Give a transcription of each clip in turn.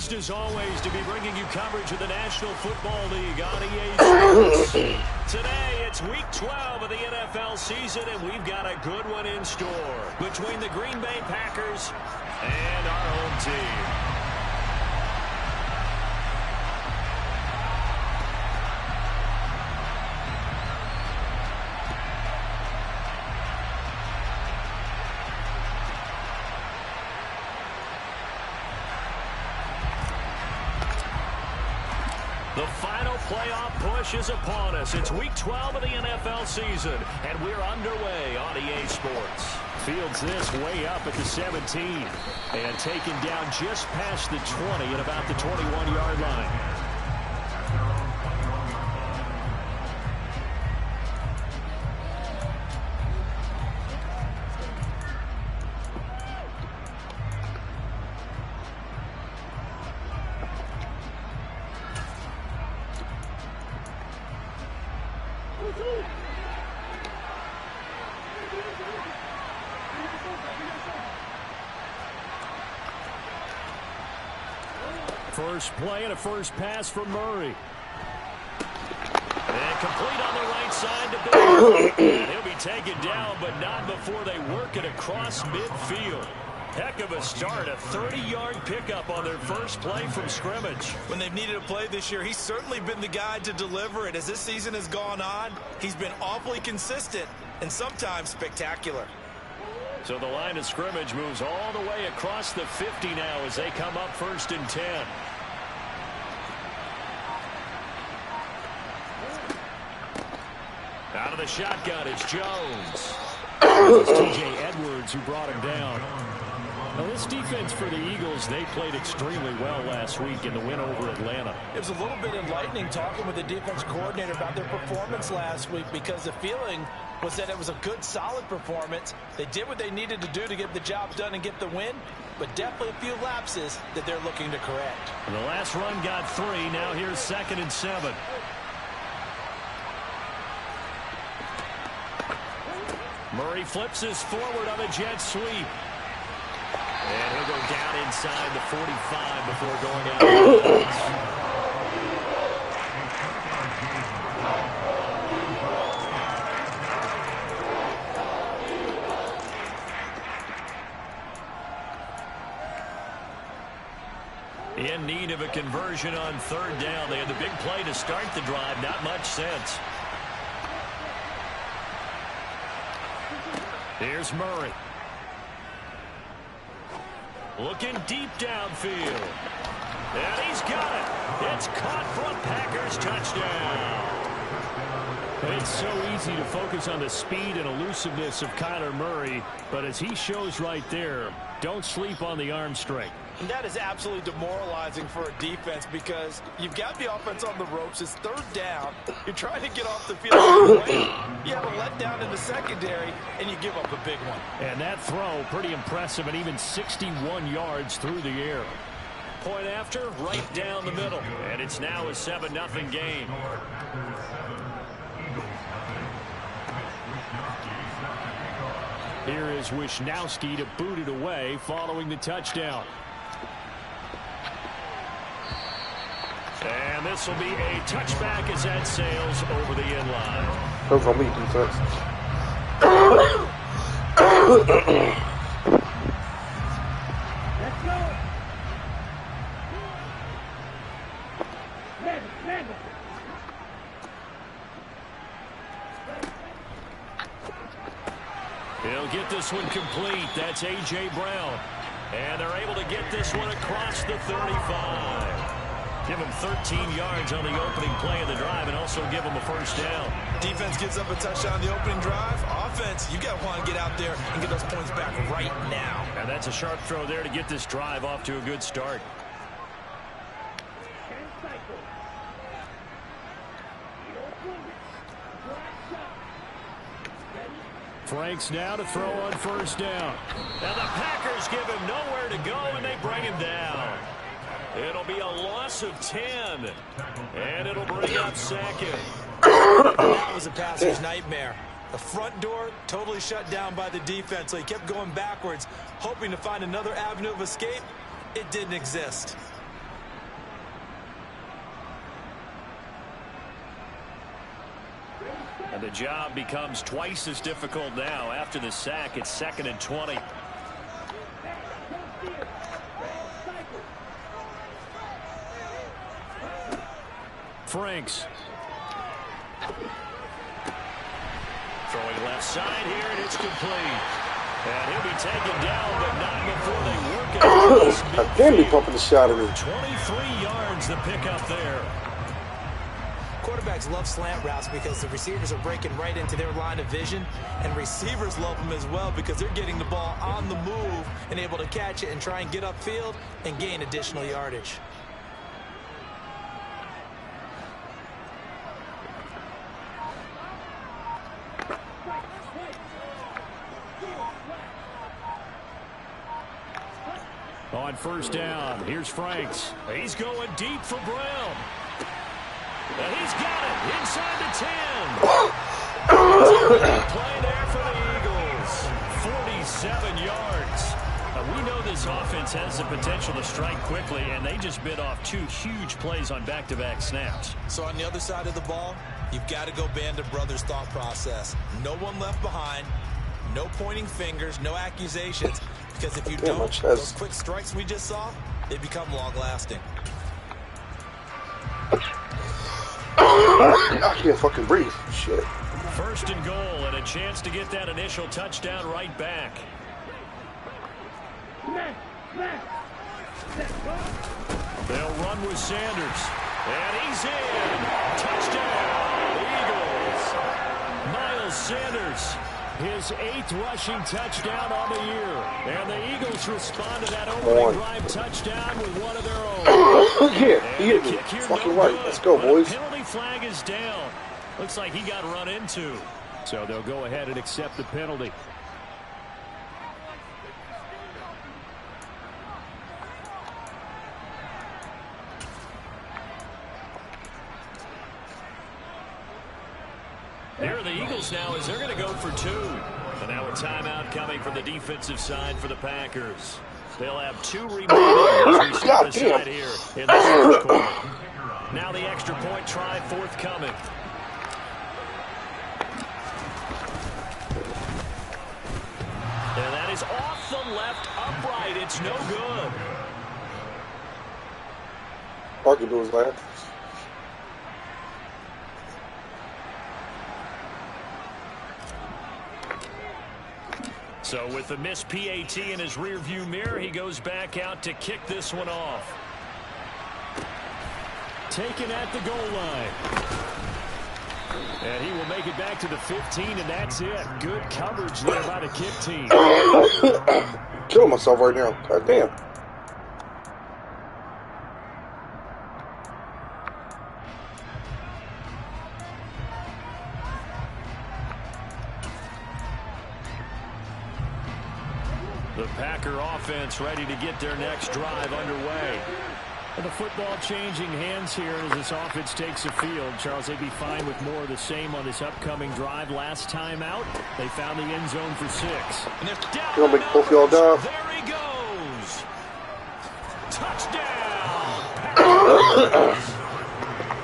pleased as always to be bringing you coverage of the National Football League on EA Sports. Today, it's Week 12 of the NFL season, and we've got a good one in store between the Green Bay Packers and our home team. The final playoff push is upon us. It's Week 12 of the NFL season, and we're underway on EA Sports. Fields this way up at the 17, and taken down just past the 20 at about the 21-yard line. First play and a first pass from Murray. And complete on the right side to Bill. And he'll be taken down, but not before they work it across midfield. Heck of a start, a 30-yard pickup on their first play from scrimmage. When they've needed a play this year, he's certainly been the guy to deliver it. As this season has gone on, he's been awfully consistent and sometimes spectacular. So the line of scrimmage moves all the way across the 50 now as they come up 1st and 10. Out of the shotgun, it's Jones. It's T.J. Edwards who brought him down. Now, this defense for the Eagles, they played extremely well last week in the win over Atlanta. It was a little bit enlightening talking with the defense coordinator about their performance last week, because the feeling was that it was a good, solid performance. They did what they needed to do to get the job done and get the win, but definitely a few lapses that they're looking to correct. And the last run got 3. Now here's 2nd and 7. Murray flips this forward on a jet sweep. And he'll go down inside the 45 before going out of bounds. In need of a conversion on 3rd down. They had the big play to start the drive. Not much sense. Here's Murray. Looking deep downfield. And he's got it. It's caught for a Packers touchdown. It's so easy to focus on the speed and elusiveness of Kyler Murray, but as he shows right there, don't sleep on the arm strength. And that is absolutely demoralizing for a defense, because you've got the offense on the ropes. It's 3rd down. You're trying to get off the field. You have a letdown in the secondary, and you give up a big one. And that throw, pretty impressive, and even 61 yards through the air. Point after, right down the middle. And it's now a 7-0 game. Here is Wisnowski to boot it away following the touchdown. And this will be a touchback as that sails over the end line. That's on me, defense. Let's go. Madden. He'll get this one complete. That's A.J. Brown. And they're able to get this one across the 35. Give him 13 yards on the opening play of the drive, and also give him a 1st down. Defense gives up a touchdown on the opening drive. Offense, you got to want to get out there and get those points back right now. And that's a sharp throw there to get this drive off to a good start. Franks now to throw on 1st down. Now the Packers give him nowhere to go, and they bring him down. It'll be a loss of 10, and it'll bring up 2nd. That was a passer's nightmare. The front door totally shut down by the defense, so he kept going backwards, hoping to find another avenue of escape. It didn't exist. And the job becomes twice as difficult now. After the sack, it's 2nd and 20. Franks. Throwing left side here, and it's complete. And he'll be taken down, but not before they work it. I can't be pumping the shot at him. 23 yards the pickup there. Quarterbacks love slant routes because the receivers are breaking right into their line of vision, and receivers love them as well because they're getting the ball on the move and able to catch it and try and get upfield and gain additional yardage. On first down, here's Franks. He's going deep for Brown. And he's got it inside the 10. Play there for the Eagles. 47 yards. We know this offense has the potential to strike quickly, and they just bit off 2 huge plays on back-to-back snaps. So on the other side of the ball, you've got to go Band of Brothers thought process. No one left behind. No pointing fingers, no accusations. Because if you don't, those quick strikes we just saw, they become long-lasting. I can't fucking breathe. Shit. 1st and goal, and a chance to get that initial touchdown right back. They'll run with Sanders. And he's in. Touchdown, Eagles. Miles Sanders. His 8th rushing touchdown on the year. And the Eagles respond to that opening drive touchdown with one of their own. Yeah, he hit me. Fucking right. Let's go, boys. The penalty flag is down. Looks like he got run into. So they'll go ahead and accept the penalty. Here are the Eagles now as they're going to go for 2. And now a timeout coming from the defensive side for the Packers. They'll have 2 remaining as we start aside here in the 1st quarter. Now the extra point try forthcoming. And that is off the left upright. It's no good. Parker do his last. So with the missed PAT in his rearview mirror, he goes back out to kick this one off. Taken at the goal line. And he will make it back to the 15, and that's it. Good coverage there by the kick team. Killing myself right now. God damn. The Packer offense ready to get their next drive underway. And the football changing hands here as this offense takes the field. Charles, they'd be fine with more of the same on this upcoming drive. Last time out, they found the end zone for 6. And they're down. You want me to both y'all down? There he goes. Touchdown.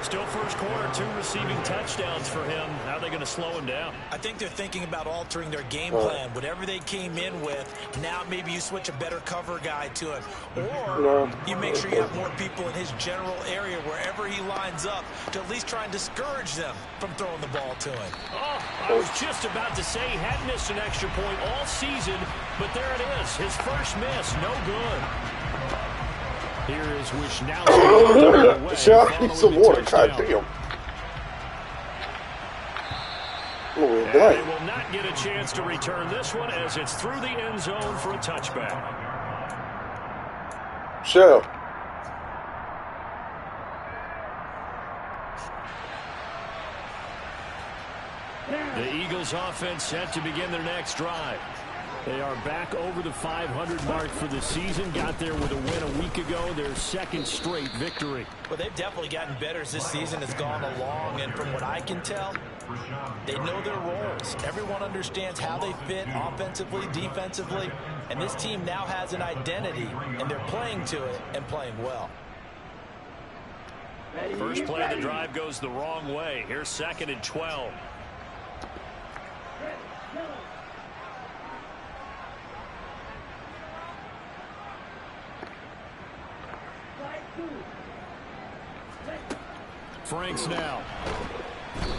Still first quarter, 2 receiving touchdowns for him. How are they going to slow him down? I think they're thinking about altering their game plan. Whatever they came in with, now maybe you switch a better cover guy to it. Or you make sure you have more people in his general area wherever he lines up to at least try and discourage them from throwing the ball to him. Oh, I was just about to say he had missed an extra point all season, but there it is. His first miss, no good. Here is Wishnowski. Shot, I need some water. God damn. And they will not get a chance to return this one as it's through the end zone for a touchback. Shell. The Eagles offense set to begin their next drive. They are back over the 500 mark for the season. Got there with a win a week ago. Their 2nd straight victory. Well, they've definitely gotten better as this season has gone along. And from what I can tell, they know their roles. Everyone understands how they fit offensively, defensively. And this team now has an identity, and they're playing to it and playing well. First play of the drive goes the wrong way. Here's 2nd and 12. Franks now.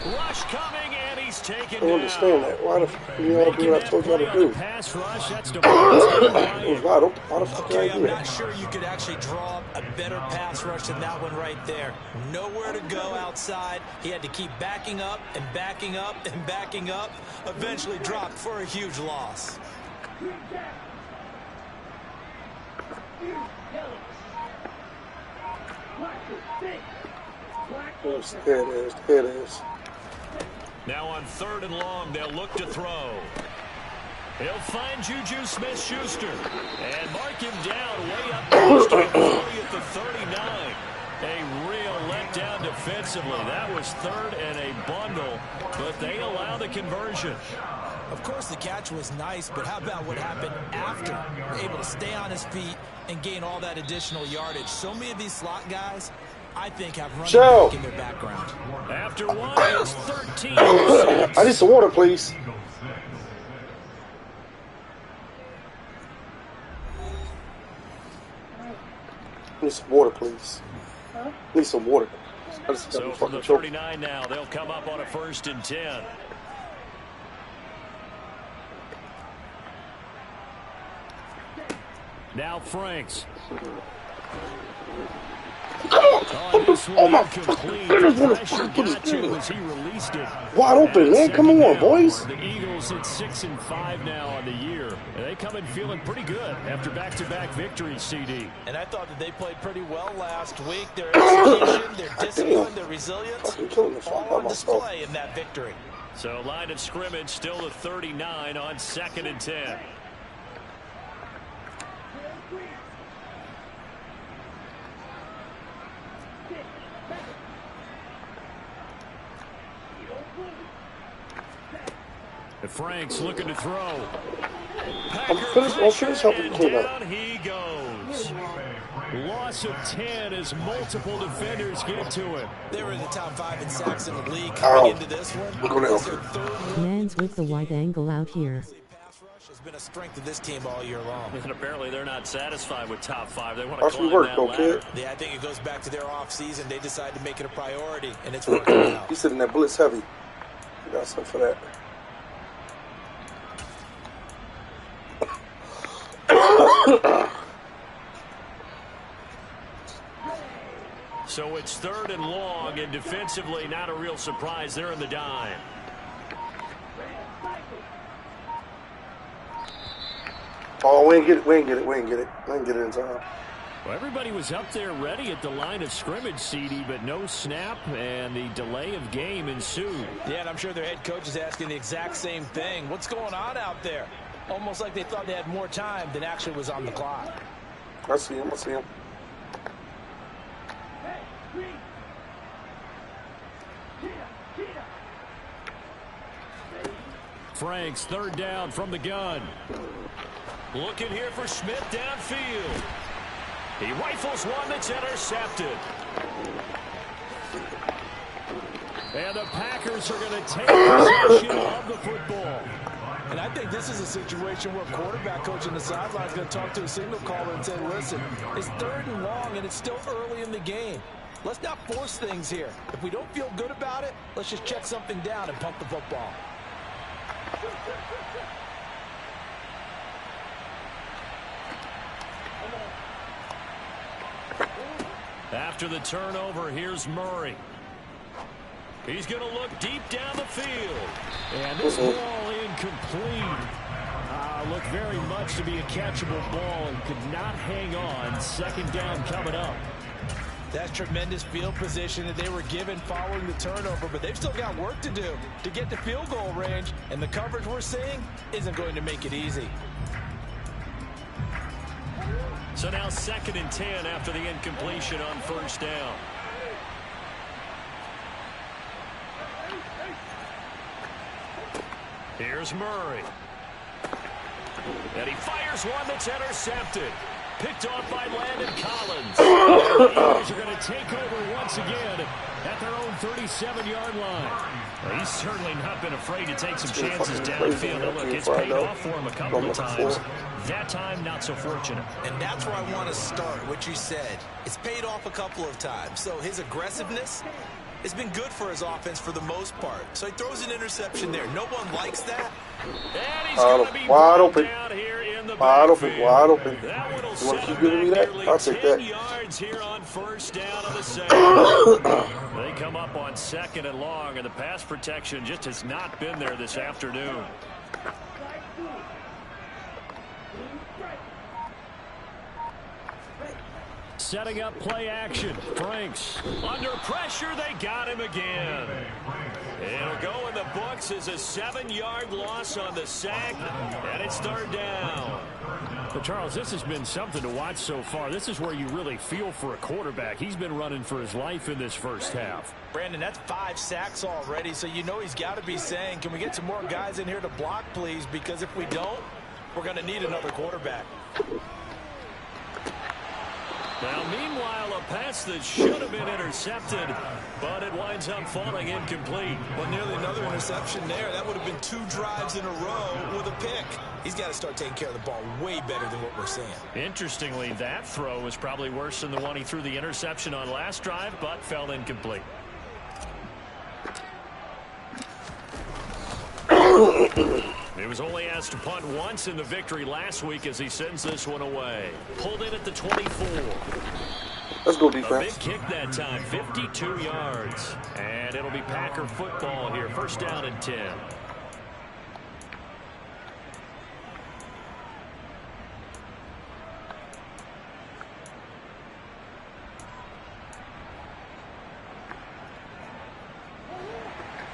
Rush coming, and he's taken I don't understand that. Why the fuck do y'all do what I told y'all to do? Pass rush, that's It was wide open. Why the fuck did I do I'm that? not sure you could actually draw up a better pass rush than that one right there. Nowhere to go outside. He had to keep backing up and backing up and backing up. Eventually dropped for a huge loss. There it is. There it is. Now on 3rd and long, they'll look to throw. He'll find Juju Smith-Schuster and mark him down way up close to the 40 at the 39. A real letdown defensively. That was 3rd and a bundle, but they allow the conversion. Of course, the catch was nice, but how about what happened after? Able to stay on his feet and gain all that additional yardage. So many of these slot guys, I think, have running back in their background. After one, it's 13-6. I need some water, please. I need some water, please. I need some water. So from the 39 now, they'll come up on a 1st and 10. Now Franks. Oh my goodness, he released it. wide open, man. Come on, boys. The Eagles at 6-5 now on the year. And they come in feeling pretty good after back-to-back victories, CD. And I thought that they played pretty well last week. Their execution, their discipline, their resilience, all on display in that victory. So line of scrimmage still the 39 on 2nd and 10. Franks looking to throw. I'll finish helping clean up. Down he goes. Loss of 10 as multiple defenders get to him. They were in the top 5 in sacks in the league coming into this one. Man's with the wide angle out here. Pass rush has been a strength of this team all year long. And apparently they're not satisfied with top 5. They want to Watch me climb work, that though, ladder. kid. Yeah, I think it goes back to their offseason. They decided to make it a priority, and it's working out. He's sitting there blitz heavy. You got something for that. So it's 3rd and long, and defensively not a real surprise. They're in the dime. Oh, we ain't get it. We ain't get it. We ain't get it. We ain't get it in time. Well, everybody was up there ready at the line of scrimmage, CD, but no snap, and the delay of game ensued. Yeah, and I'm sure their head coach is asking the exact same thing. What's going on out there? Almost like they thought they had more time than actually was on the clock. I see him. I see him. Franks, 3rd down from the gun. Looking here for Smith downfield. He rifles one that's intercepted. And the Packers are going to take possession of the football. And I think this is a situation where quarterback coach on the sideline is going to talk to a signal caller and say, listen, it's 3rd and long and it's still early in the game. Let's not force things here. If we don't feel good about it, let's just check something down and pump the football. After the turnover, here's Murray. He's going to look deep down the field. And this ball incomplete. Looked very much to be a catchable ball and could not hang on. 2nd down coming up. That's tremendous field position that they were given following the turnover, but they've still got work to do to get to field goal range, and the coverage we're seeing isn't going to make it easy. So now 2nd and 10 after the incompletion on 1st down. Here's Murray. And he fires one that's intercepted. Picked off by Landon Collins. The Eagles are going to take over once again at their own 37-yard line. Well, he's certainly not been afraid to take some chances downfield. And look, it's paid off for him a couple of times. That time, not so fortunate. And that's where I want to start, what you said. It's paid off a couple of times. So his aggressiveness has been good for his offense for the most part. So he throws an interception there. No one likes that. And he's going to be wide open. Down here in the wide open, wide open. That You want to keep giving me that? I'll take that. Yards here on first down of the second. They come up on 2nd and long, and the pass protection just has not been there this afternoon. Setting up play action. Franks under pressure. They got him again. It'll go in the books as a 7-yard loss on the sack, and it's 3rd down. But Charles, this has been something to watch so far. This is where you really feel for a quarterback. He's been running for his life in this first half. Brandon, that's 5 sacks already, so you know he's got to be saying, can we get some more guys in here to block, please? Because if we don't, we're going to need another quarterback. Now, meanwhile, a pass that should have been intercepted, but it winds up falling incomplete. Well, nearly another interception there. That would have been 2 drives in a row with a pick. He's got to start taking care of the ball way better than what we're seeing. Interestingly, that throw was probably worse than the one he threw the interception on last drive, but fell incomplete. He was only asked to punt once in the victory last week as he sends this one away. Pulled in at the 24. Let's go defense. A big kick that time, 52 yards. And it'll be Packer football here. 1st down and 10.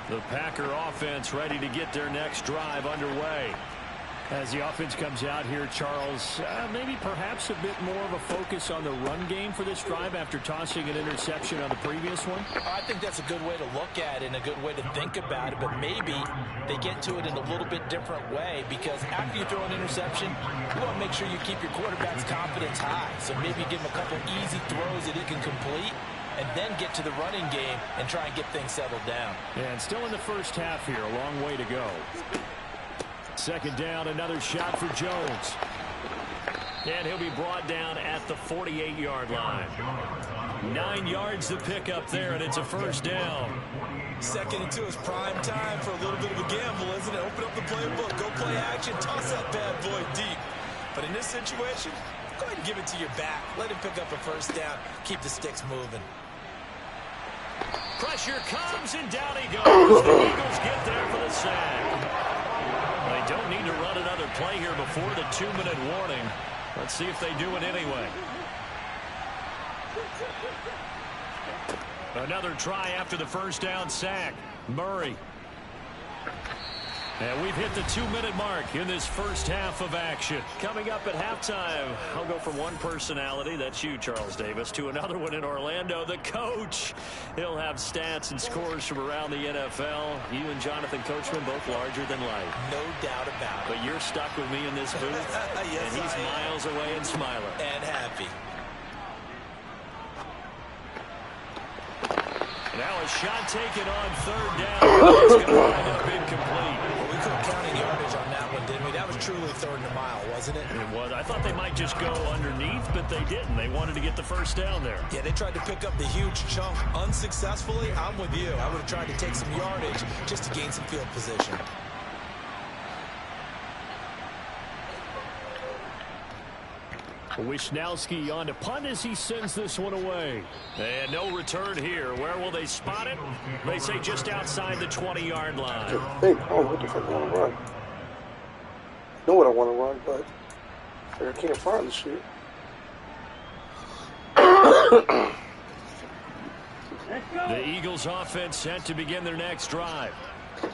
The Packer offense ready to get their next drive underway. As the offense comes out here, Charles, maybe perhaps a bit more of a focus on the run game for this drive after tossing an interception on the previous one? I think that's a good way to look at it and a good way to think about it, but maybe they get to it in a little bit different way, because after you throw an interception, you want to make sure you keep your quarterback's confidence high. So maybe give him a couple easy throws that he can complete, and then get to the running game and try and get things settled down. And still in the first half here, a long way to go. 2nd down, another shot for Jones. And he'll be brought down at the 48-yard line. 9 yards to pick up there, and it's a 1st down. 2nd and 2 is prime time for a little bit of a gamble, isn't it? Open up the playbook, go play action, toss that bad boy deep. But in this situation, go ahead and give it to your back. Let him pick up a 1st down. Keep the sticks moving. Pressure comes, and down he goes. The Eagles get there for the sack. They don't need to run another play here before the 2-minute warning. Let's see if they do it anyway. Another try after the 1st down sack. Murray. And we've hit the 2-minute mark in this first half of action. Coming up at halftime, I'll go from one personality, that's you, Charles Davis, to another one in Orlando, the coach. He'll have stats and scores from around the NFL. You and Jonathan Coachman, both larger than life. No doubt about it. But you're stuck with me in this booth, yes, and he's miles away and smiling. And happy. Now a shot taken on 3rd down. It's going to wind up incomplete. Well, we couldn't count any yardage on that one, didn't we? That was truly 3rd and a mile, wasn't it? It was. I thought they might just go underneath, but they didn't. They wanted to get the 1st down there. Yeah, they tried to pick up the huge chunk unsuccessfully. I'm with you. I would have tried to take some yardage just to gain some field position. Wisnowski on to punt as he sends this one away. And no return here. Where will they spot it? They say just outside the 20-yard line. I don't know what the fuck I want to run. I know what I want to run, but I can't find the shit. The Eagles offense set to begin their next drive.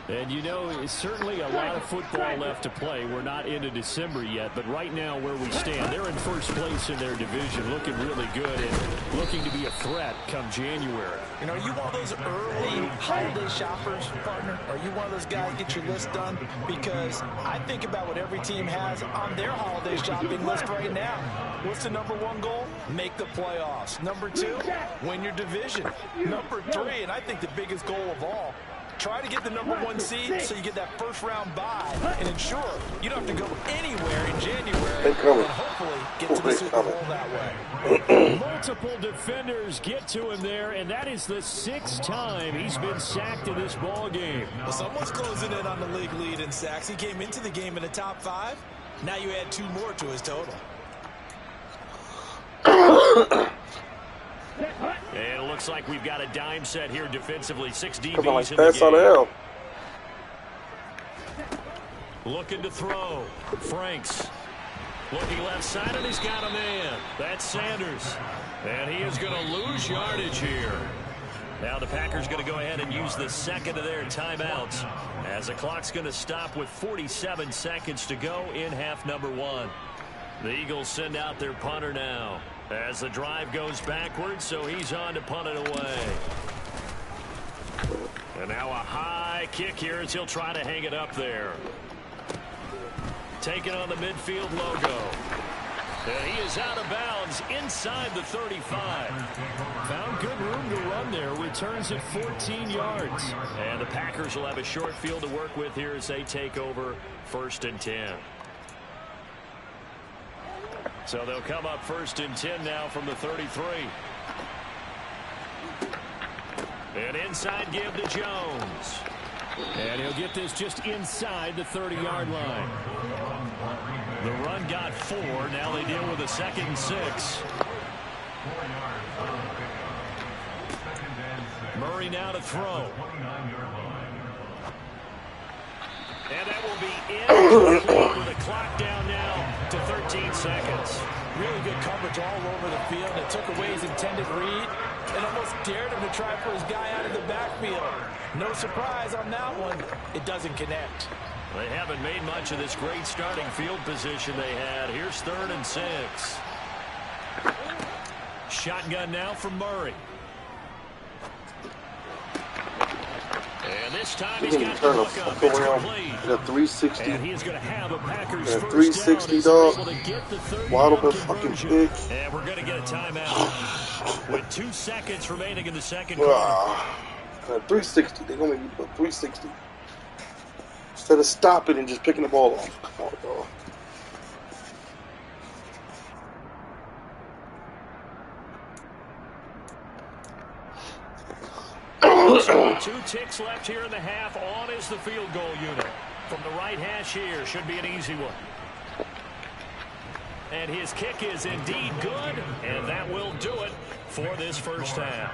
And you know, it's certainly a lot of football left to play. We're not into December yet, but right now where we stand, they're in first place in their division, looking really good and looking to be a threat come January. You know, are you one of those early holiday shoppers, partner? Are you one of those guys get your list done? Because I think about what every team has on their holiday shopping list right now. What's the #1 goal? Make the playoffs. #2, win your division. #3, and I think the biggest goal of all, try to get the #1 seed so you get that first-round bye and ensure you don't have to go anywhere in January and hopefully get to the Super Bowl that way. Multiple defenders get to him there, and that is the 6th time he's been sacked in this ball game. Well, someone's closing in on the league lead in sacks. He came into the game in the top 5. Now you add 2 more to his total. And it looks like we've got a dime set here defensively. 6 DBs like in the pass on the game. L. Looking to throw. Franks. Looking left side, and he's got a man. That's Sanders. And he is going to lose yardage here. Now the Packers going to go ahead and use the second of their timeouts as the clock's going to stop with 47 seconds to go in half number 1. The Eagles send out their punter now as the drive goes backwards, so he's on to punt it away. And now a high kick here as he'll try to hang it up there. Taking on the midfield logo. And he is out of bounds inside the 35. Found good room to run there. Returns at 14 yards. And the Packers will have a short field to work with here as they take over 1st and 10. So they'll come up 1st and 10 now from the 33. And inside give to Jones. And he'll get this just inside the 30-yard line. The run got 4. Now they deal with a 2nd and 6. Murray now to throw. And that will be in with the clock down now to 13 seconds. Really good coverage all over the field. It took away his intended read and almost dared him to try for his guy out of the backfield. No surprise on that one. It doesn't connect. They haven't made much of this great starting field position they had. Here's 3rd and 6. Shotgun now from Murray. And this time he's got to look up. It's complete. A 360. And he is going to have a Packers a first 360 down. dog. Wide open fucking pick. And we're going to get a timeout with 2 seconds remaining in the second quarter. 360. They're going to make me put 360. Instead of stopping and just picking the ball off. Come on, dog. So 2 ticks left here in the half. On is the field goal unit. From the right hash here. Should be an easy one. And his kick is indeed good. And that will do it for this first half.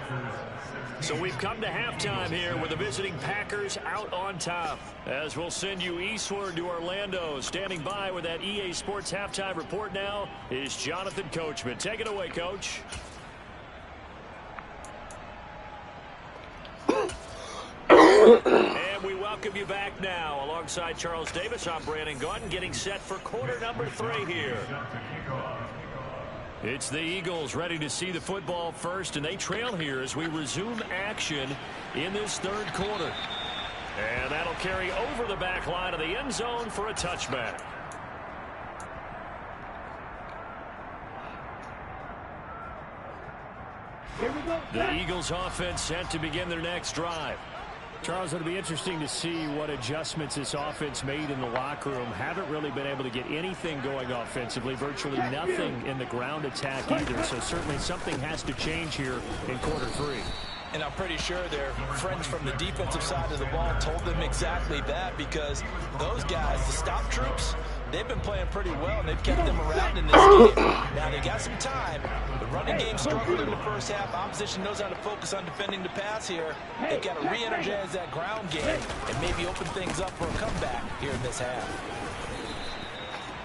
So we've come to halftime here with the visiting Packers out on top. As we'll send you eastward to Orlando. Standing by with that EA Sports halftime report now is Jonathan Coachman. Take it away, Coach. And we welcome you back now. Alongside Charles Davis, I'm Brandon Gaunt, getting set for quarter number 3 here. It's the Eagles ready to see the football first, and they trail here as we resume action in this 3rd quarter. And that'll carry over the back line of the end zone for a touchback. Here we go. The Eagles offense set to begin their next drive. Charles, it'll be interesting to see what adjustments this offense made in the locker room. Haven't really been able to get anything going offensively. Virtually nothing in the ground attack either. So certainly something has to change here in quarter 3. And I'm pretty sure their friends from the defensive side of the ball told them exactly that, because those guys, the stop troops, they've been playing pretty well, and they've kept them around in this game. Now, they got some time. The running game struggled in the first half. Opposition knows how to focus on defending the pass here. They've got to re-energize that ground game and maybe open things up for a comeback here in this half.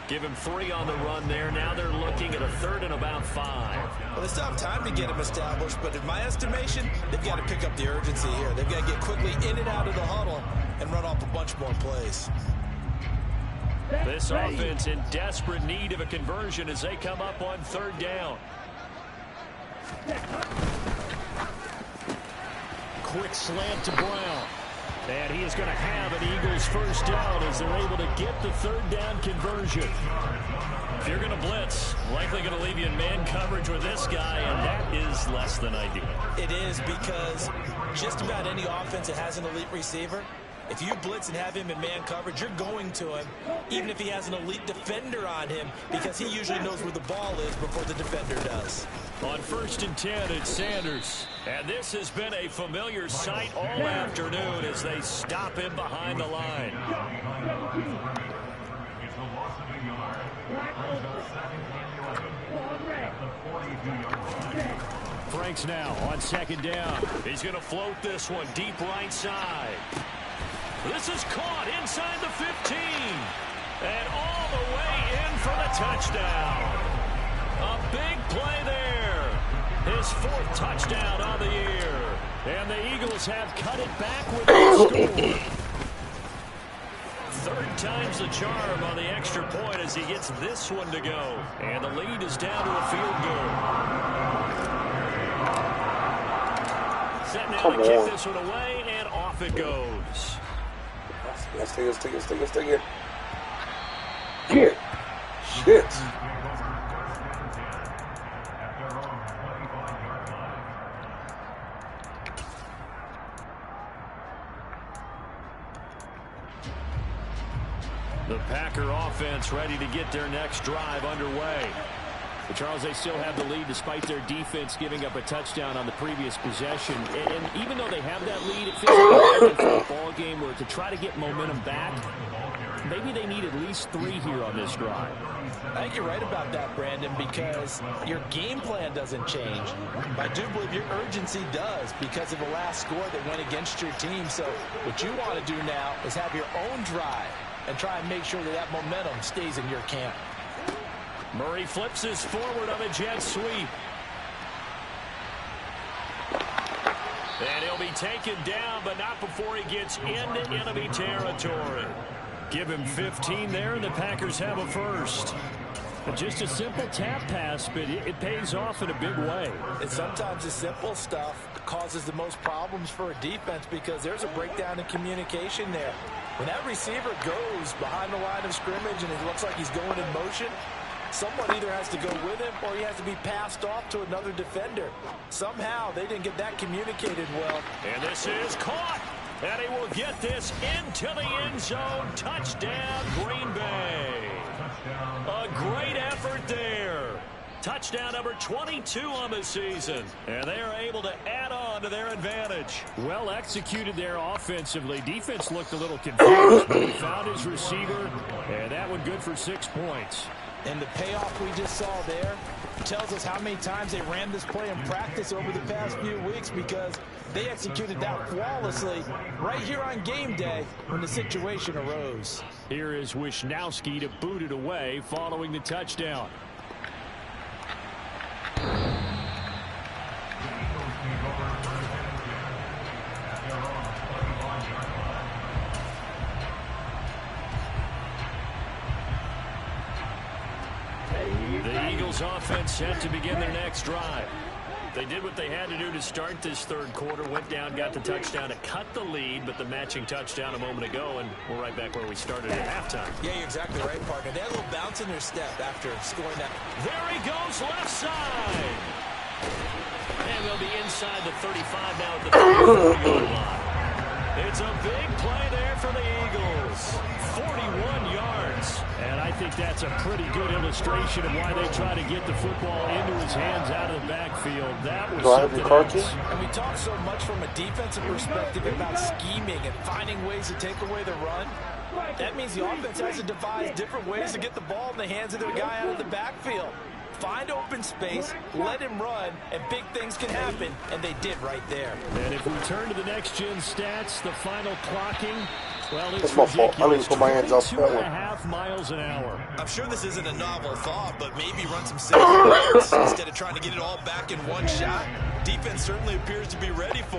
Give him 3 on the run there. Now they're looking at a 3rd and about 5. Well, they still have time to get him established, but in my estimation, they've got to pick up the urgency here. They've got to get quickly in and out of the huddle and run off a bunch more plays. This offense in desperate need of a conversion as they come up on 3rd down. Quick slant to Brown. And he is going to have an Eagles first down as they're able to get the third down conversion. If you're going to blitz, likely going to leave you in man coverage with this guy, and that is less than ideal. It is, because just about any offense that has an elite receiver, if you blitz and have him in man coverage, you're going to him, even if he has an elite defender on him, because he usually knows where the ball is before the defender does. On 1st and 10, it's Sanders. And this has been a familiar sight all afternoon as they stop him behind the line. Franks now on 2nd down. He's going to float this one deep right side. This is caught inside the 15. And all the way in for the touchdown. A big play there. His 4th touchdown on the year. And the Eagles have cut it back with the score. 3rd time's the charm on the extra point as he gets this one to go. And the lead is down to a field goal. Set now to kick this one away, and off it goes. Let's take it. Shit. The Packer offense ready to get their next drive underway. But Charles, they still have the lead despite their defense giving up a touchdown on the previous possession. And even though they have that lead, it feels like a ball game where to try to get momentum back, maybe they need at least 3 here on this drive. I think you're right about that, Brandon, because your game plan doesn't change. I do believe your urgency does because of the last score that went against your team. So what you want to do now is have your own drive and try and make sure that that momentum stays in your camp. Murray flips his forward on a jet sweep. And he'll be taken down, but not before he gets into enemy territory. Give him 15 there, and the Packers have a first. Just a simple tap pass, but it pays off in a big way. And sometimes the simple stuff causes the most problems for a defense because there's a breakdown in communication there. When that receiver goes behind the line of scrimmage and it looks like he's going in motion, someone either has to go with him or he has to be passed off to another defender. Somehow they didn't get that communicated well. And this is caught. And he will get this into the end zone. Touchdown, Green Bay. A great effort there. Touchdown number 22 on the season. And they are able to add on to their advantage. Well executed there offensively. Defense looked a little confused, but he found his receiver. And that one good for 6 points. And the payoff we just saw there tells us how many times they ran this play in practice over the past few weeks because they executed that flawlessly right here on game day when the situation arose. Here is Wisnowski to boot it away following the touchdown. The Eagles offense set to begin their next drive. They did what they had to do to start this third quarter, went down, got the touchdown to cut the lead, but the matching touchdown a moment ago, and we're right back where we started at halftime. Yeah, you're exactly right, partner. They had a little bounce in their step after scoring that. There he goes, left side. And they'll be inside the 35 now at the 34-yard line. It's a big play there for the Eagles. 41 yards. And I think that's a pretty good illustration of why they try to get the football into his hands out of the backfield. That was something else. And we talk so much from a defensive perspective about scheming and finding ways to take away the run. That means the offense has to devise different ways to get the ball in the hands of their guy out of the backfield. Find open space, let him run, and big things can happen, and they did right there. And if we turn to the next-gen stats, the final clocking, well, it's my fault. I need to put my hands off that one. 2.5 miles an hour. I'm sure this isn't a novel thought, but maybe run some safety routes instead of trying to get it all back in one shot. Defense certainly appears to be ready for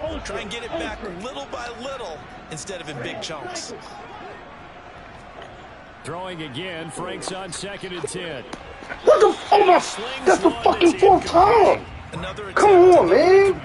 them. Try and get it back little by little instead of in big chunks. Throwing again, Frank's on 2nd and 10. What the fuck? That's the fucking 4th time. Come on, man.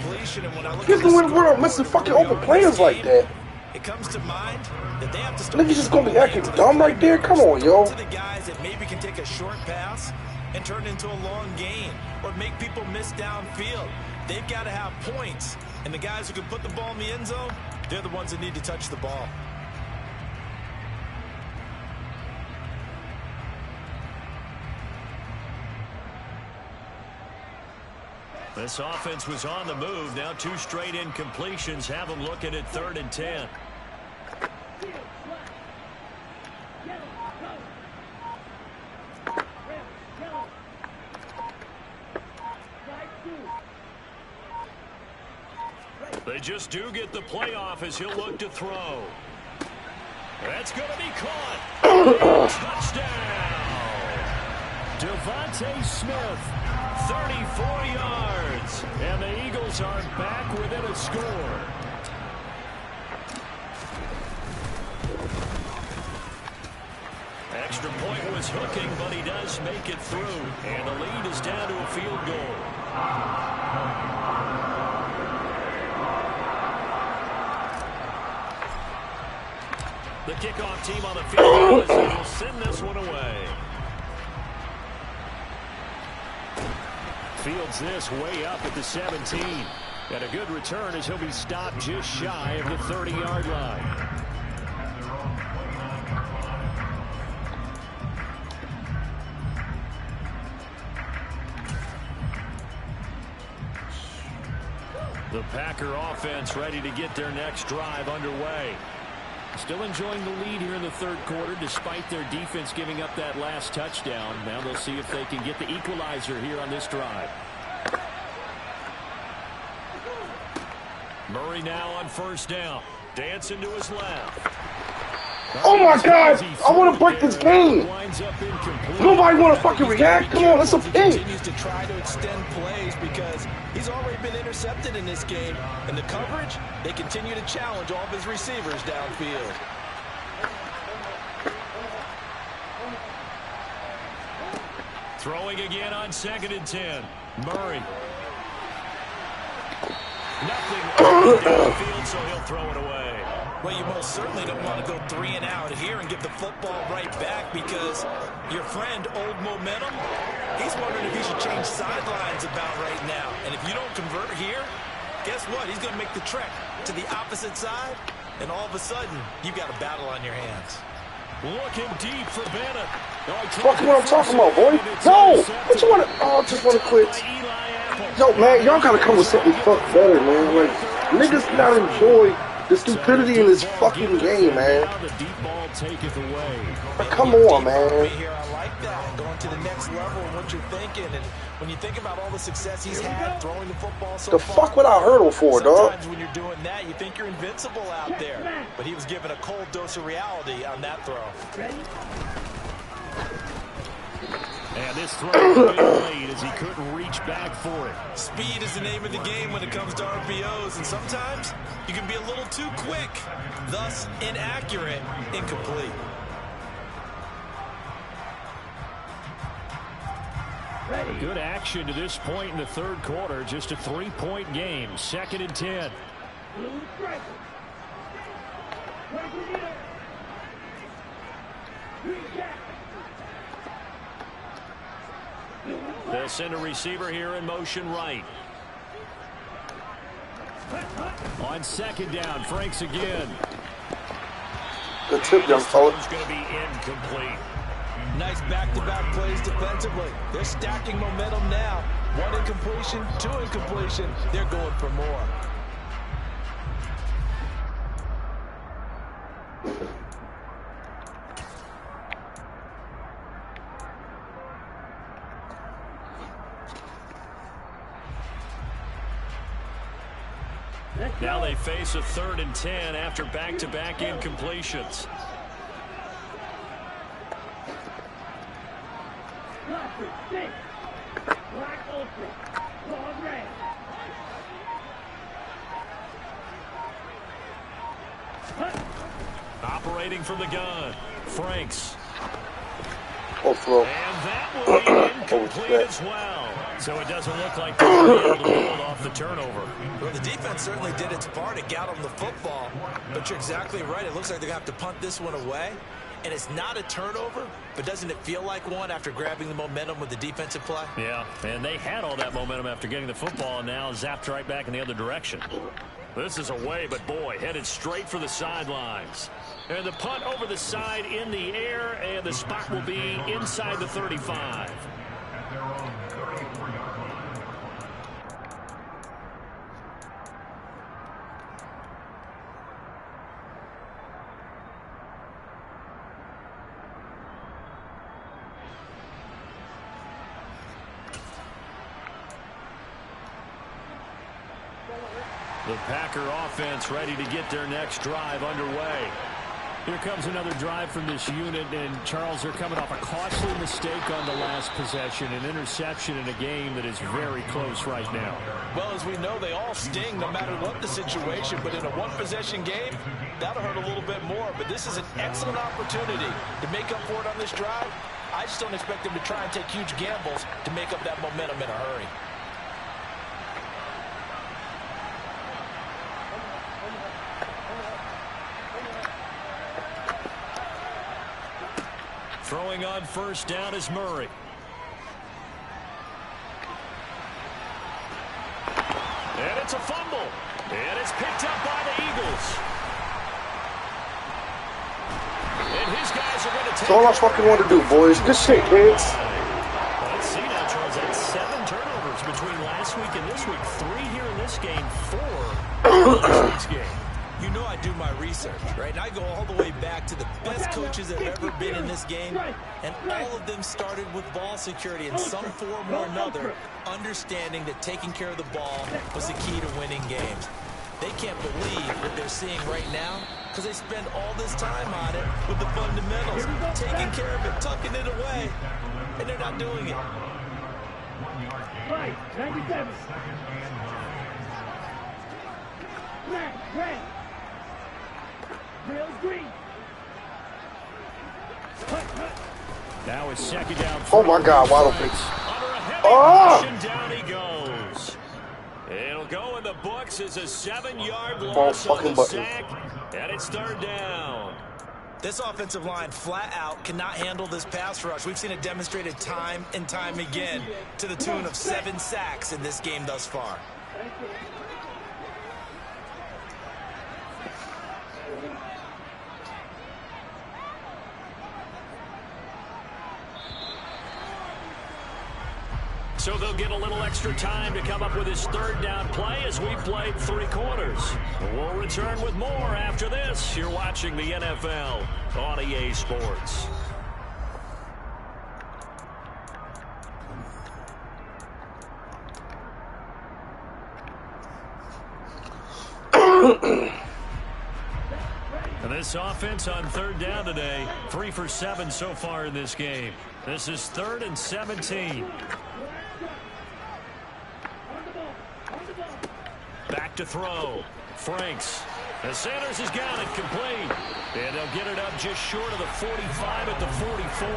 He's the one we're missing fucking open players like that. it comes to mind that they have to start. Niggas just gonna be acting dumb right there. Come on, yo. To the guys that maybe can take a short pass and turn it into a long gain or make people miss downfield. They've got to have points, and the guys who can put the ball in the end zone, they're the ones that need to touch the ball. This offense was on the move. Now 2 straight incompletions have them looking at 3rd and 10. They just do get the playoff as he'll look to throw. That's going to be caught. Touchdown. Devontae Smith, 34 yards. And the Eagles are back within a score. Extra point was hooking, but he does make it through. And the lead is down to a field goal. The kickoff team on the field will send this one away. Fields this way up at the 17. And a good return as he'll be stopped just shy of the 30-yard line. The Packer offense ready to get their next drive underway. Still enjoying the lead here in the 3rd quarter despite their defense giving up that last touchdown. Now they'll see if they can get the equalizer here on this drive. Murray now on 1st down. Dancing to his left. Oh my God! I want to break this game. Nobody want to fucking react. Come on, that's a pin. Continues to try to extend plays because he's already been intercepted in this game. And the coverage, they continue to challenge all of his receivers downfield. Throwing again on 2nd and 10. Murray. Nothing downfield, so he'll throw it away. Well, you most certainly don't want to go 3 and out here and give the football right back because your friend, Old Momentum, he's wondering if he should change sidelines about right now. And if you don't convert here, guess what? He's going to make the trek to the opposite side, and all of a sudden, you've got a battle on your hands. Looking deep for Bennett. Fuck what I'm talking about, boy. No! What you want to... Oh, I just want to quit. Yo, man, y'all got to come with something fuck better, man. Like, niggas not enjoy the stupidity in this fucking game, man. Like, come on, man. I like that. Going to the next level and what you're thinking. And when you think about all the success he's had throwing the football so far. The fuck would I hurdle for, dog? Sometimes when you're doing that, you think you're invincible out there. But he was given a cold dose of reality on that throw. And this throw was late as he couldn't reach back for it. Speed is the name of the game when it comes to RPOs, and sometimes you can be a little too quick, thus inaccurate, incomplete. Good action to this point in the 3rd quarter. Just a 3-point game. 2nd and 10. They'll send a receiver here in motion right. On 2nd down, Franks again. Good tip, young fella. It's going to be incomplete. Nice back-to-back plays defensively. They're stacking momentum now. 1 incompletion, 2 incompletion. They're going for more. Now they face a 3rd and 10 after back-to-back incompletions. Operating from the gun, Franks. Oh, throw. And that will be incomplete as well. So it doesn't look like they're able to pull it off the turnover. Well, the defense certainly did its part. It got them the football, but But you're exactly right. It looks like they're going to have to punt this one away. And it's not a turnover, but doesn't it feel like one after grabbing the momentum with the defensive play? Yeah, and they had all that momentum after getting the football, and now zapped right back in the other direction. This is away, but boy, headed straight for the sidelines. And the punt over the side in the air, and the spot will be inside the 35. The Packer offense ready to get their next drive underway. Here comes another drive from this unit, and Charles, they're coming off a costly mistake on the last possession, an interception in a game that is very close right now. Well, as we know, they all sting no matter what the situation, but in a one-possession game, that'll hurt a little bit more. But this is an excellent opportunity to make up for it on this drive. I just don't expect them to try and take huge gambles to make up that momentum in a hurry. Throwing on first down is Murray. And it's a fumble. And it's picked up by the Eagles. And his guys are going to take... That's all I fucking want to do, boys. Good shit, kids. Let's see now, Charles. That's 7 turnovers between last week and this week. 3 here in this game, 4 in last week's game. You know I do my research, right? And I go all the way back to the best coaches that have ever been in this game, and all of them started with ball security in some form or another, understanding that taking care of the ball was the key to winning games. They can't believe what they're seeing right now because they spend all this time on it with the fundamentals, taking care of it, tucking it away, and they're not doing it. Right, 97. Red. Rails green. Now it's second down. Oh my God, wide open. Down he goes. It'll go in the books as a 7-yard loss fucking on the sack, and it's third down. This offensive line flat out cannot handle this pass rush. We've seen it demonstrated time and time again to the tune of 7 sacks in this game thus far. So they'll get a little extra time to come up with his third down play as we played 3 quarters. We'll return with more after this. You're watching the NFL on EA Sports. And this offense on third down today, 3 for 7 so far in this game. This is 3rd and 17. Back to throw. Franks. And Sanders has got it complete. And they'll get it up just short of the 45 at the 44.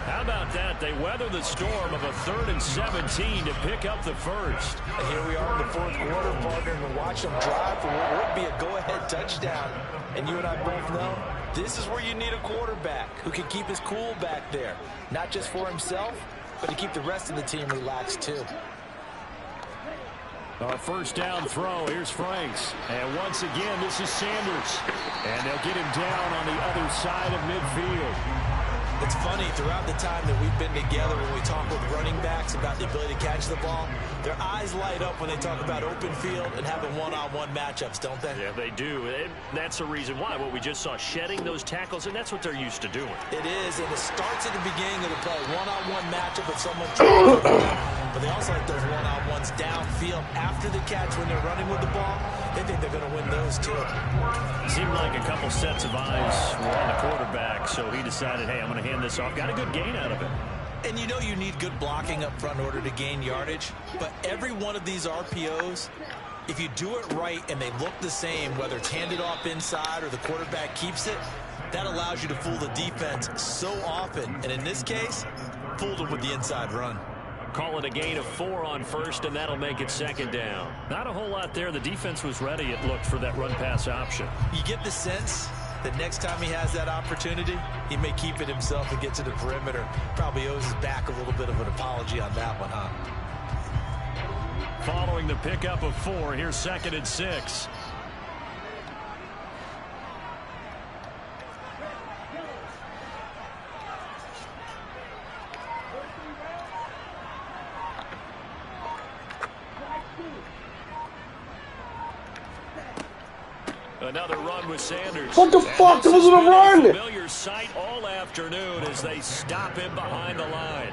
How about that? They weather the storm of a 3rd and 17 to pick up the first. And here we are in the 4th quarter, partner, and watch them drive for what would be a go-ahead touchdown. And you and I both know this is where you need a quarterback who can keep his cool back there. Not just for himself, but to keep the rest of the team relaxed too. A first down throw. Here's Franks. And once again, this is Sanders. And they'll get him down on the other side of midfield. It's funny, throughout the time that we've been together, when we talk with running backs about the ability to catch the ball, their eyes light up when they talk about open field and having one-on-one matchups, don't they? Yeah, they do. And that's the reason why. What we just saw, shedding those tackles, and that's what they're used to doing. It is, and it starts at the beginning of the play. One-on-one matchup with someone trying to but they also like those one-on-ones downfield after the catch when they're running with the ball. They think they're going to win those, too. Seemed like a couple sets of eyes were on the quarterback, so he decided, hey, I'm going to hand this off. Got a good gain out of it. And you know you need good blocking up front in order to gain yardage, but every one of these RPOs, if you do it right and they look the same, whether it's handed off inside or the quarterback keeps it, that allows you to fool the defense so often. And in this case, fooled them with the inside run. Call it a gain of 4 on first, and that'll make it 2nd down. Not a whole lot there. The defense was ready, it looked, for that run-pass option. You get the sense that next time he has that opportunity, he may keep it himself and get to the perimeter. Probably owes his back a little bit of an apology on that one, huh? Following the pickup of 4, here's 2nd and 6. Another run with Sanders. What the fuck? That wasn't a run! Familiar sight all afternoon as they stop him behind the line.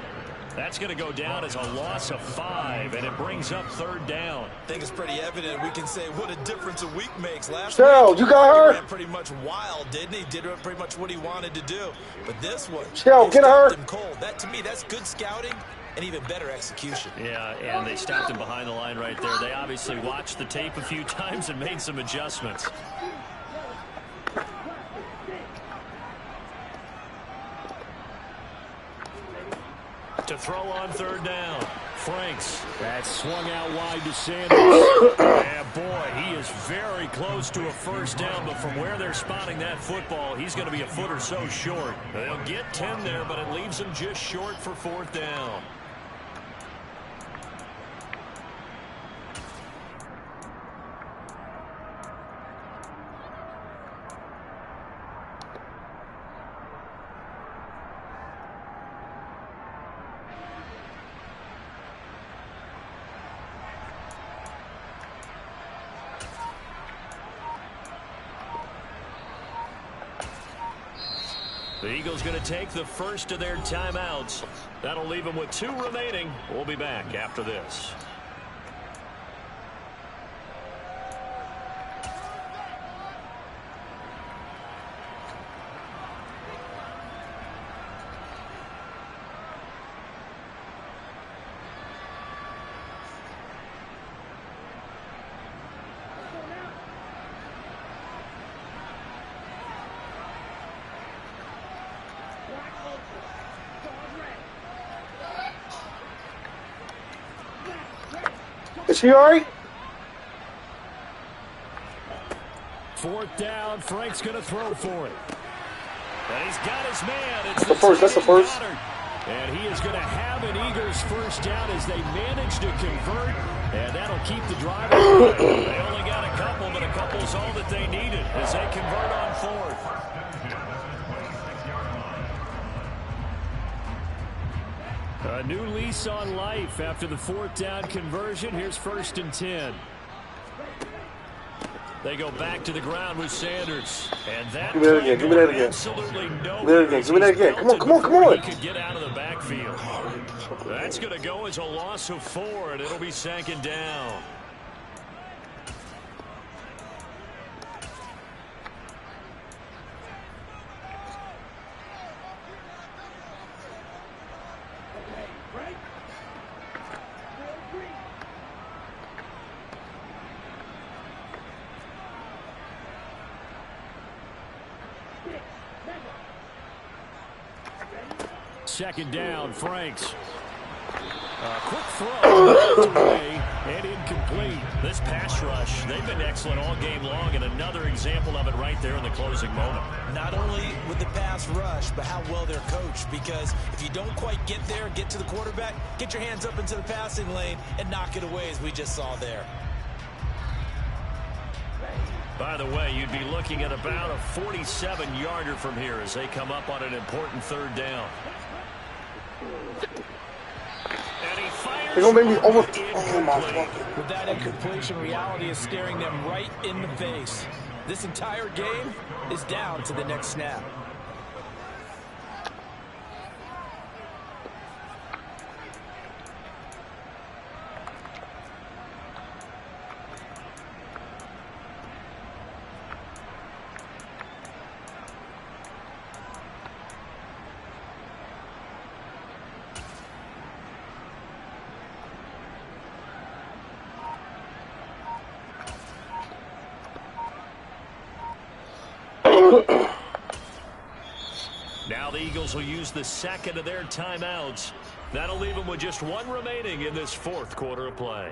That's going to go down as a loss of 5, and it brings up 3rd down. I think it's pretty evident. We can say what a difference a week makes. Last week, you got her? He ran pretty much wild, didn't he? Did pretty much what he wanted to do. But this one, get her. Him cold. That, to me, that's good scouting and even better execution. Yeah, and they stopped him behind the line right there. They obviously watched the tape a few times and made some adjustments. To throw on 3rd down. Franks. That swung out wide to Sanders. Yeah, boy, he is very close to a 1st down, but from where they're spotting that football, he's going to be a foot or so short. They'll get 10 there, but it leaves him just short for 4th down. The Eagles going to take the first of their timeouts. That'll leave them with 2 remaining. We'll be back after this. Is he all right? 4th down. Frank's going to throw for it. And he's got his man. It's the first. That's the first. And he is going to have an Eagles 1st down as they manage to convert. And that'll keep the drive alive. They only got a couple, but a couple's all that they needed as they convert on 4th. A new lease on life after the 4th down conversion. Here's 1st and 10. They go back to the ground with Sanders. And that give me that again. Give me that again. Absolutely no. Give me that again. Give me that again. Come on, come on, come on. He could get out of the backfield. That's going to go as a loss of 4, and it'll be 2nd down. Second down, Franks. Quick throw away and incomplete. This pass rush, they've been excellent all game long, and another example of it right there in the closing moment. Not only with the pass rush, but how well they're coached, because if you don't quite get there, get to the quarterback, get your hands up into the passing lane and knock it away, as we just saw there. By the way, you'd be looking at about a 47-yarder from here as they come up on an important 3rd down. And he fires. They're gonna make me over. Oh my fucking. With that incompletion, reality is staring them right in the face. This entire game is down to the next snap. Now the Eagles will use the second of their timeouts. That'll leave them with just one remaining in this fourth quarter of play.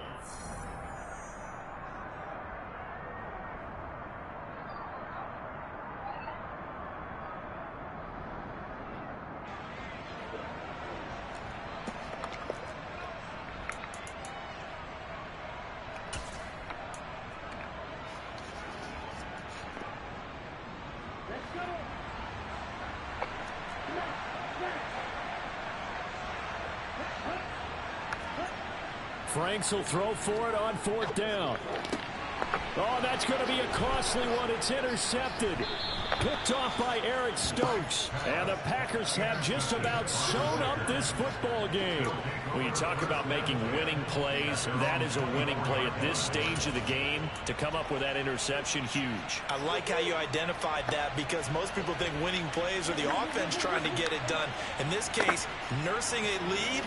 Franks will throw for it on fourth down. Oh, that's going to be a costly one. It's intercepted. Picked off by Eric Stokes. And the Packers have just about sewn up this football game. When you talk about making winning plays, that is a winning play at this stage of the game. To come up with that interception, huge. I like how you identified that, because most people think winning plays are the offense trying to get it done. In this case, nursing a lead,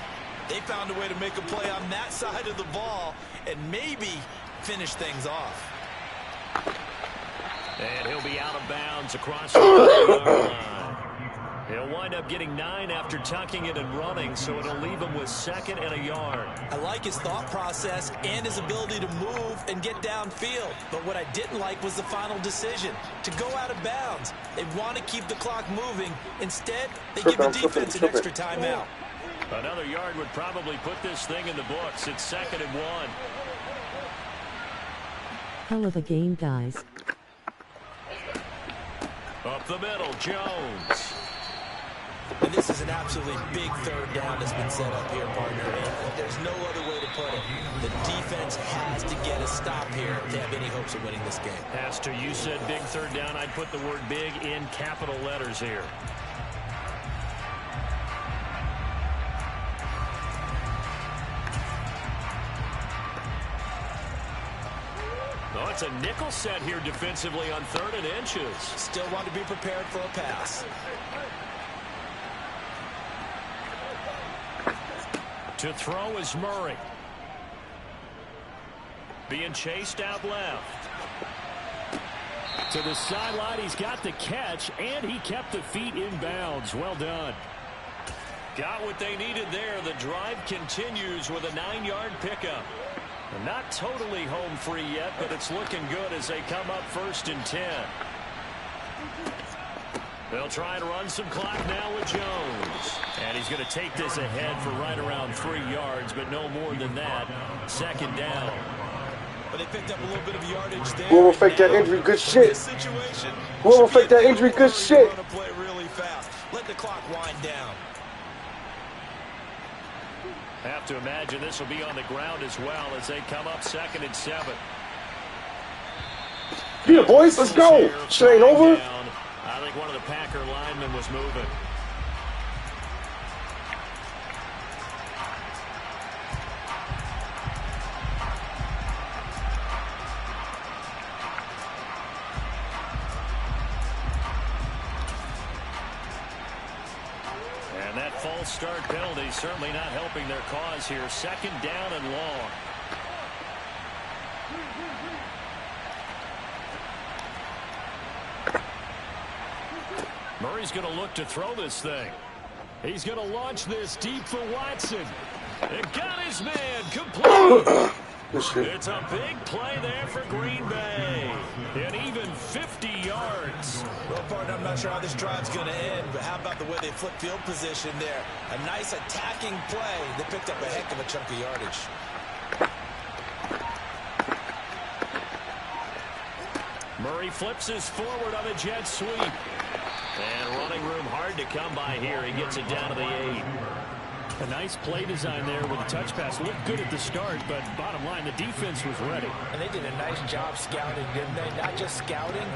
they found a way to make a play on that side of the ball and maybe finish things off. And he'll be out of bounds across the line. He'll wind up getting 9 after tucking it and running, so it'll leave him with second and a yard. I like his thought process and his ability to move and get downfield. But what I didn't like was the final decision, to go out of bounds. They want to keep the clock moving. Instead, they give the defense an extra timeout. Another yard would probably put this thing in the books. It's second and 1. Hell of a game, guys. Up the middle, Jones. And this is an absolutely big third down that's been set up here, partner. And there's no other way to put it. The defense has to get a stop here to have any hopes of winning this game. Pastor, you said big third down. I'd put the word big in capital letters here. Oh, it's a nickel set here defensively on 3rd and inches. Still want to be prepared for a pass. To throw is Murray. Being chased out left. To the sideline, he's got the catch, and he kept the feet in bounds. Well done. Got what they needed there. The drive continues with a 9-yard pickup. Not totally home free yet, but it's looking good as they come up 1st and 10. They'll try and run some clock now with Jones. And he's going to take this ahead for right around 3 yards, but no more than that. 2nd down. But they picked up a little bit of yardage there. Whoever faked that injury, good shit. Whoever faked that injury, good shit. Play really fast. Let the clock wind down. Have to imagine this will be on the ground as well as they come up 2nd and 7. Yeah, boys, let's go. Shit ain't over. I think one of the Packer linemen was moving. And that false start penalty certainly not helping their cause here. 2nd down and long. Murray's going to look to throw this thing. He's going to launch this deep for Watson. And got his man complete. It's a big play there for Green Bay. And even 50 yards. Well, partner, I'm not sure how this drive's going to end, but how about the way they flip field position there? A nice attacking play that picked up a heck of a chunk of yardage. Murray flips his forward on a jet sweep. And running room hard to come by here. He gets it down to the 8. A nice play design there with the touch pass. Looked good at the start, but bottom line, the defense was ready. And they did a nice job scouting, didn't they? Not just scouting,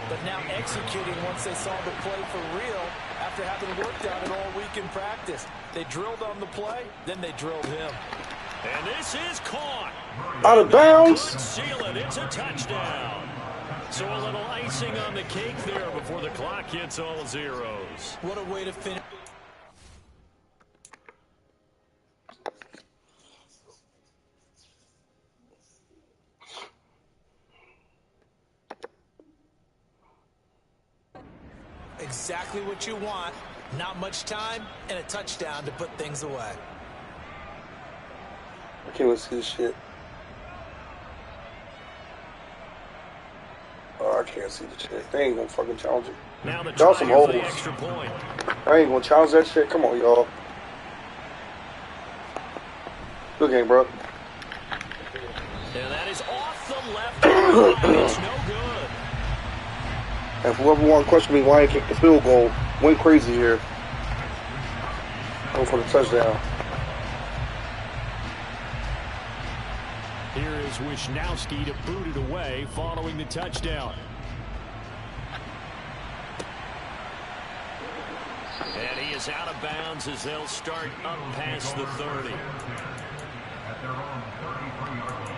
but now executing once they saw the play for real after having worked on it all week in practice. They drilled on the play, then they drilled him. And this is caught. Out of bounds. Seal it. It's a touchdown. So a little icing on the cake there before the clock hits all zeros. What a way to finish. Exactly what you want. Not much time and a touchdown to put things away. I can't even see this shit. Oh, I can't see the shit. They ain't gonna fucking challenge it. Now the Y'all some hoes. extra point. I ain't gonna challenge that shit. Come on, y'all. Good game, bro. And that is off the left line. It's no good. And whoever want to question me why I kicked the field goal, went crazy here. Going for the touchdown. Here is Wisnowski to boot it away following the touchdown. And he is out of bounds as they'll start up past the 30. At their own 33-yard line.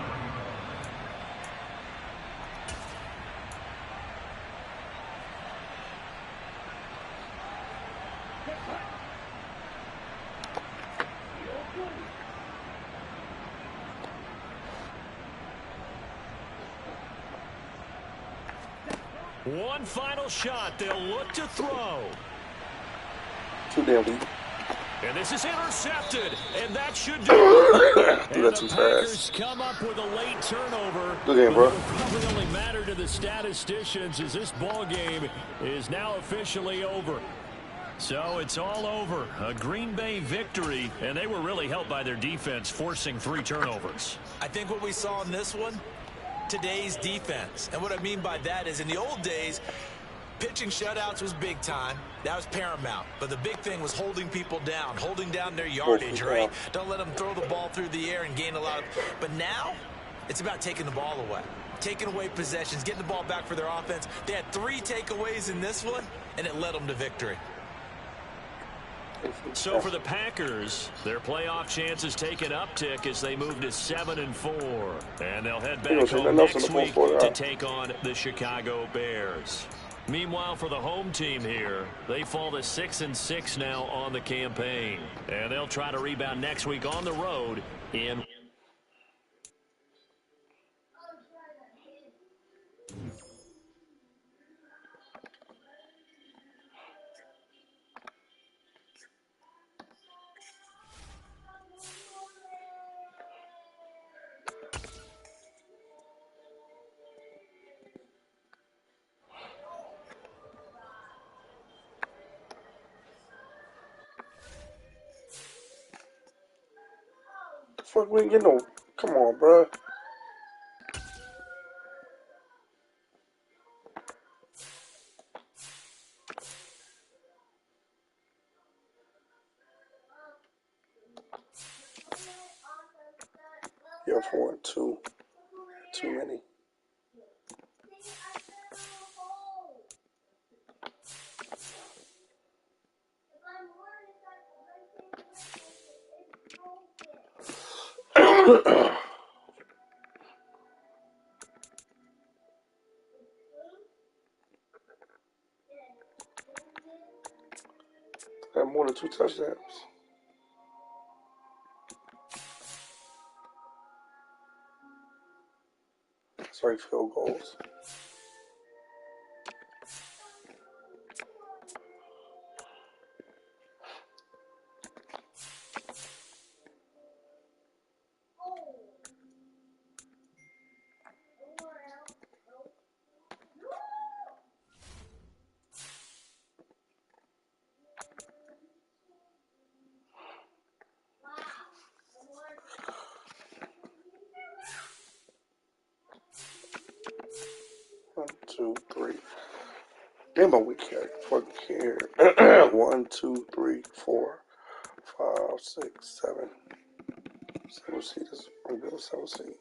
One final shot. They'll look to throw. Too damn deep. And this is intercepted, and that should do it. Do that too Packers fast. come up with a late turnover. Good game, bro. It will probably only matter to the statisticians as this ball game is now officially over. So it's all over. A Green Bay victory, and they were really helped by their defense forcing 3 turnovers. I think what we saw in this one, today's defense. And what I mean by that is in the old days, pitching shutouts was big time. That was paramount. But the big thing was holding people down, holding down their yardage, right? Don't let them throw the ball through the air and gain a lot of... But now, it's about taking the ball away. Taking away possessions, getting the ball back for their offense. They had 3 takeaways in this one, and it led them to victory. So for the Packers, their playoff chances take an uptick as they move to 7-4. And they'll head back home next week to take on the Chicago Bears. Meanwhile, for the home team here, they fall to 6-6 now on the campaign. And they'll try to rebound next week on the road in... Fuck, we ain't get no. Come on, bro. You're 4-2. Too many. Had more than 2 touchdowns. Sorry, field goals. One, two, three. Damn, but we can't fucking care. 1, 2, 3, 4, 5, 6, 7. 7 seed is I'm good. 7 seed.